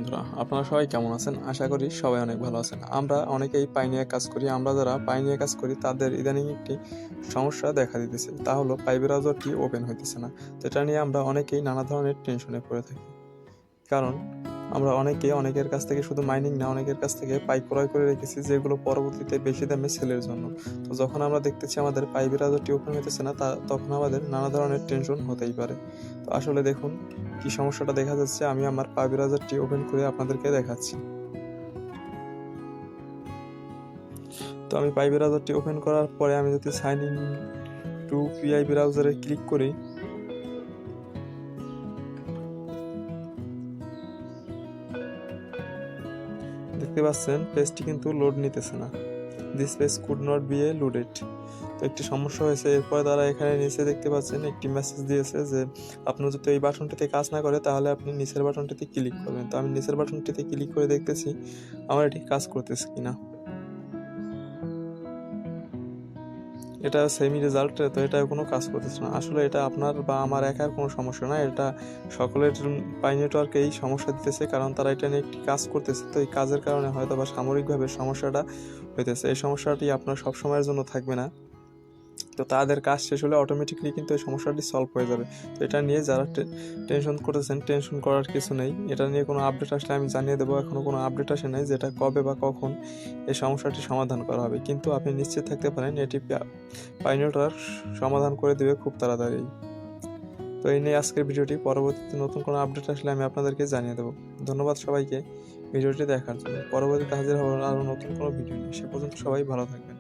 বন্ধুরা, আপনারা সবাই কেমন আছেন? আশা করি সবাই অনেক ভালো আছেন। আমরা অনেকেই পাই নিয়ে কাজ করি। আমরা যারা পাই নিয়ে কাজ করি তাদের ইদানিং একটি সমস্যা দেখা দিতেছে। তা হলো পাই ব্রাউজারটি ওপেন হইতেছে না। তো এটা নিয়ে আমরা অনেকেই নানা ধরনের টেনশনে পড়ে থাকি। কারণ আমরা অনেকের কাছ থেকে শুধু মাইনিং না, অনেকের কাছ থেকে পাই ক্রয় করে রেখেছি যেগুলো পরবর্তীতে বেশি দামে সেলের জন্য। তো যখন আমরা দেখতেছি আমাদের পাই ব্রাউজারটি ওপেন হইতেছে না, তখন আমাদের নানা ধরনের টেনশন হতেই পারে। তো আসলে দেখুন কি সমস্যাটা দেখা যাচ্ছে, আমি আমার পাই ব্রাউজারটি ওপেন করে আপনাদেরকে দেখাচ্ছি। তো আমি পাই ব্রাউজারটি ওপেন করার পরে আমি যদি সাইন ইন টু পিআই ব্রাউজারে ক্লিক করি, দেখতে পাচ্ছেন পেজটি কিন্তু লোড নিতেছে না। This page could not be a loaded. তো একটি সমস্যা হয়েছে। এরপরে তারা এখানে নিচে দেখতে পাচ্ছেন একটি মেসেজ দিয়েছে যে আপনার যদি এই বাটনটিতে কাজ না করে তাহলে আপনি নিচের বাটনটিতে ক্লিক করবেন। তো আমি নিচের বাটনটিতে ক্লিক করে দেখতেছি আমার এটি কাজ করতেছে কিনা। এটা সেমি রেজাল্ট, তো এটা কোনো কাজ করতেছে না। আসলে এটা আপনার বা আমার একার কোনো সমস্যা না, এটা সকলের পাই নেটওয়ার্কেই সমস্যা দিতেছে, কারণ তারা এটা নিয়ে একটি কাজ করতেছে। তো এই কাজের কারণে হয়তো বা সাময়িকভাবে সমস্যাটা হইতেছে। এই সমস্যাটি আপনার সব সময়ের জন্য থাকবে না। তো তাদের কাজ শেষ হলে অটোমেটিকলি কিন্তু এই সমস্যাটি সলভ হয়ে যাবে। তো এটা নিয়ে যারা টেনশন করতেছেন, টেনশন করার কিছু নেই। এটা নিয়ে কোনো আপডেট আসলে আমি জানিয়ে দেবো। এখনও কোনো আপডেট আসে নাই যেটা কবে বা কখন এই সমস্যাটি সমাধান করা হবে, কিন্তু আপনি নিশ্চিত থাকতে পারেন এটি পাই নেটওয়ার্ক সমাধান করে দেবে খুব তাড়াতাড়ি। তো এই নিয়ে আজকের ভিডিওটি, পরবর্তীতে নতুন কোনো আপডেট আসলে আমি আপনাদেরকে জানিয়ে দেবো। ধন্যবাদ সবাইকে ভিডিওটি দেখার জন্য। পরবর্তীতে হাজির হব আরও নতুন কোনো ভিডিও নিয়ে। সে পর্যন্ত সবাই ভালো থাকবেন।